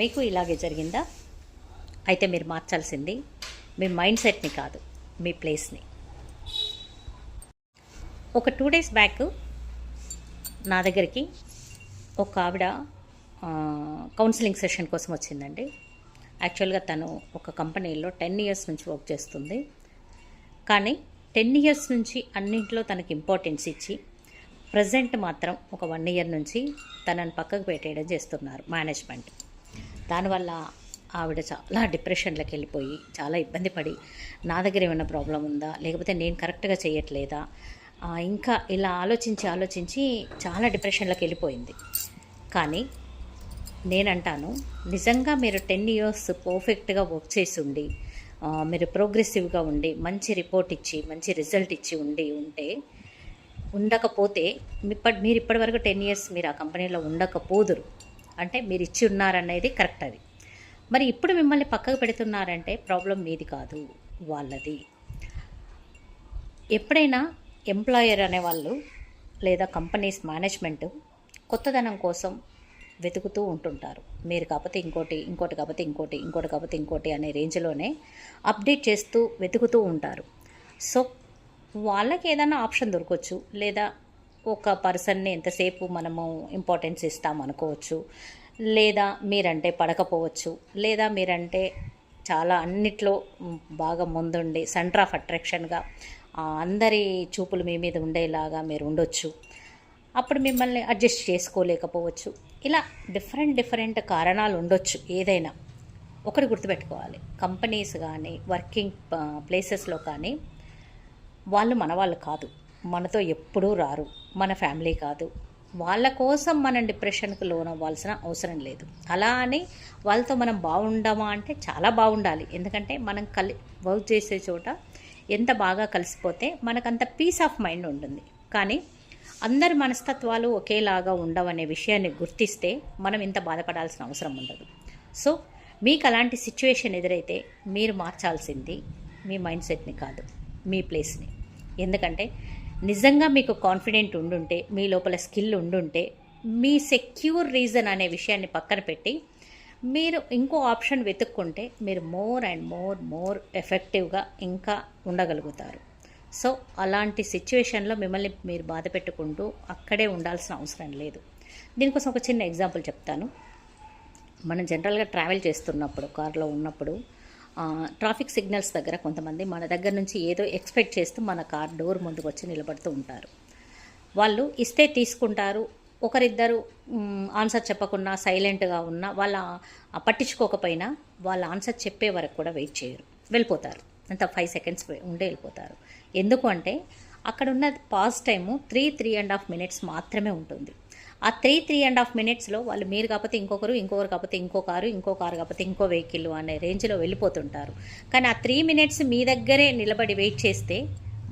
మీకు ఇలాగే జరిగిందా? అయితే మీరు మార్చాల్సింది మీ మైండ్ సెట్ని కాదు, మీ ప్లేస్ని. ఒక 2 డేస్ బ్యాక్ నా దగ్గరికి ఒక ఆవిడ కౌన్సిలింగ్ సెషన్ కోసం వచ్చిందండి. యాక్చువల్గా తను ఒక కంపెనీలో 10 ఇయర్స్ నుంచి వర్క్ చేస్తుంది. కానీ 10 ఇయర్స్ నుంచి అన్నింటిలో తనకి ఇంపార్టెన్స్ ఇచ్చి ప్రజెంట్ మాత్రం ఒక 1 ఇయర్ నుంచి తనని పక్కకు పెట్టేయడం చేస్తున్నారు మేనేజ్మెంట్. దానివల్ల ఆవిడ చాలా డిప్రెషన్లోకి వెళ్ళిపోయి చాలా ఇబ్బంది పడి, నా దగ్గర ఏమైనా ప్రాబ్లం ఉందా, లేకపోతే నేను కరెక్ట్గా చేయట్లేదా, ఇంకా ఇలా ఆలోచించి చాలా డిప్రెషన్లోకి వెళ్ళిపోయింది. కానీ నేనంటాను, నిజంగా మీరు 10 ఇయర్స్ పర్ఫెక్ట్గా వర్క్ చేసి ఉండి, మీరు ప్రోగ్రెసివ్గా ఉండి, మంచి రిపోర్ట్ ఇచ్చి, మంచి రిజల్ట్ ఇచ్చి ఉండకపోతే మీరు ఇప్పటివరకు 10 ఇయర్స్ మీరు ఆ కంపెనీలో ఉండకపోదురు. అంటే మీరు ఇచ్చి ఉన్నారనేది కరెక్ట్. అది మరి ఇప్పుడు మిమ్మల్ని పక్కకు పెడుతున్నారంటే ప్రాబ్లం మీది కాదు, వాళ్ళది. ఎప్పుడైనా ఎంప్లాయర్ అనేవాళ్ళు లేదా కంపెనీస్ మేనేజ్మెంట్ కొత్తదనం కోసం వెతుకుతూ ఉంటుంటారు. మీరు కాకపోతే ఇంకోటి కాకపోతే ఇంకోటి అనే రేంజ్లోనే అప్డేట్ చేస్తూ వెతుకుతూ ఉంటారు. సో వాళ్ళకి ఏదైనా ఆప్షన్ దొరకవచ్చు, లేదా ఒక పర్సన్ని ఎంతసేపు మనము ఇంపార్టెన్స్ ఇస్తాం అనుకోవచ్చు, లేదా మీరంటే పడకపోవచ్చు, లేదా మీరంటే చాలా అన్నిట్లో బాగా ముందుండి సెంటర్ ఆఫ్ అట్రాక్షన్గా అందరి చూపులు మీ మీద ఉండేలాగా మీరు ఉండొచ్చు. అప్పుడు మిమ్మల్ని అడ్జస్ట్ చేసుకోలేకపోవచ్చు. ఇలా డిఫరెంట్ కారణాలు ఉండొచ్చు. ఏదైనా ఒకటి గుర్తుపెట్టుకోవాలి, కంపెనీస్ కానీ వర్కింగ్ ప్లేసెస్లో కానీ వాళ్ళు మన వాళ్ళు కాదు, మనతో ఎప్పుడూ రారు, మన ఫ్యామిలీ కాదు. వాళ్ళ కోసం మనం డిప్రెషన్కి లోన్ అవ్వాల్సిన అవసరం లేదు. అలా అని వాళ్ళతో మనం బాగుండమా అంటే చాలా బాగుండాలి. ఎందుకంటే మనం వర్క్ చేసే చోట ఎంత బాగా కలిసిపోతే మనకంత పీస్ ఆఫ్ మైండ్ ఉంటుంది. కానీ అందరి మనస్తత్వాలు ఒకేలాగా ఉండవనే విషయాన్ని గుర్తిస్తే మనం ఇంత బాధపడాల్సిన అవసరం ఉండదు. సో మీకు అలాంటి సిచ్యువేషన్ ఎదురైతే మీరు మార్చాల్సింది మీ మైండ్ సెట్ని కాదు, మీ ప్లేస్ని. ఎందుకంటే నిజంగా మీకు కాన్ఫిడెంట్ ఉండుంటే, మీ లోపల స్కిల్ ఉండుంటే, మీ సెక్యూర్ రీజన్ అనే విషయాన్ని పక్కన పెట్టి మీరు ఇంకో ఆప్షన్ వెతుక్కుంటే మీరు మోర్ అండ్ మోర్ ఎఫెక్టివ్గా ఇంకా ఉండగలుగుతారు. సో అలాంటి సిచ్యువేషన్లో మిమ్మల్ని మీరు బాధ పెట్టుకుంటూ అక్కడే ఉండాల్సిన అవసరం లేదు. దీనికోసం ఒక చిన్న ఎగ్జాంపుల్ చెప్తాను. మనం జనరల్గా ట్రావెల్ చేస్తున్నప్పుడు, కార్లో ఉన్నప్పుడు ట్రాఫిక్ సిగ్నల్స్ దగ్గర కొంతమంది మన దగ్గర నుంచి ఏదో ఎక్స్పెక్ట్ చేస్తూ మన కార్ డోర్ ముందుకు వచ్చి నిలబడుతూ ఉంటారు. వాళ్ళు ఇస్తే తీసుకుంటారు. ఒకరిద్దరు ఆన్సర్ చెప్పకుండా సైలెంట్గా ఉన్నా, వాళ్ళ పట్టించుకోకపోయినా వాళ్ళ ఆన్సర్ చెప్పే వరకు కూడా వెయిట్ చేయరు, వెళ్ళిపోతారు. అంత 5 సెకండ్స్ ఉండే వెళ్ళిపోతారు. ఎందుకు అంటే అక్కడ ఉన్న పాస్ టైము 3.5 మినిట్స్ మాత్రమే ఉంటుంది. ఆ 3.5 మినిట్స్లో వాళ్ళు మీరు కాకపోతే ఇంకొకరు కాకపోతే ఇంకో కారు కాకపోతే ఇంకో వెహికల్ అనే రేంజ్లో వెళ్ళిపోతుంటారు. కానీ ఆ 3 మినిట్స్ మీ దగ్గరే నిలబడి వెయిట్ చేస్తే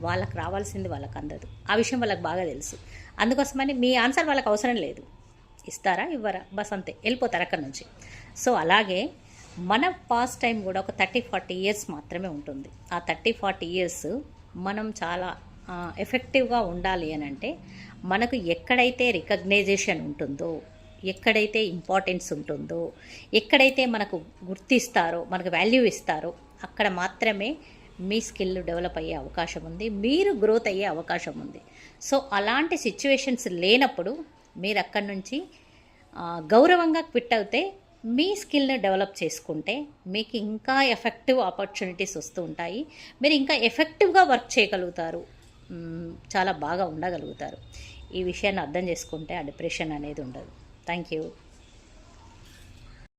వాళ్ళకి రావాల్సింది వాళ్ళకి అందదు. ఆ విషయం వాళ్ళకి బాగా తెలుసు. అందుకోసమని మీ ఆన్సర్ వాళ్ళకి అవసరం లేదు. ఇస్తారా ఇవ్వరా బస్ అంతే, వెళ్ళిపోతారు అక్కడి నుంచి. సో అలాగే మన పాస్ టైం కూడా ఒక 30-40 ఇయర్స్ మాత్రమే ఉంటుంది. ఆ 30-40 ఇయర్స్ మనం చాలా ఎఫెక్టివ్గా ఉండాలి అని అంటే మనకు ఎక్కడైతే రికగ్నైజేషన్ ఉంటుందో, ఎక్కడైతే ఇంపార్టెన్స్ ఉంటుందో, ఎక్కడైతే మనకు గుర్తిస్తారో, మనకు వాల్యూ ఇస్తారో అక్కడ మాత్రమే మీ స్కిల్ డెవలప్ అయ్యే అవకాశం ఉంది, మీరు గ్రోత్ అయ్యే అవకాశం ఉంది. సో అలాంటి సిచ్యువేషన్స్ లేనప్పుడు మీరు అక్కడి నుంచి గౌరవంగా క్విట్ అవుతే, మీ స్కిల్ని డెవలప్ చేసుకుంటే మీకు ఇంకా ఎఫెక్టివ్ ఆపర్చునిటీస్ వస్తూ ఉంటాయి. మీరు ఇంకా ఎఫెక్టివ్గా వర్క్ చేయగలుగుతారు, చాలా బాగా ఉండగలుగుతారు. ఈ విషయాన్ని అర్థం చేసుకుంటే ఆ డిప్రెషన్ అనేది ఉండదు. Thank you.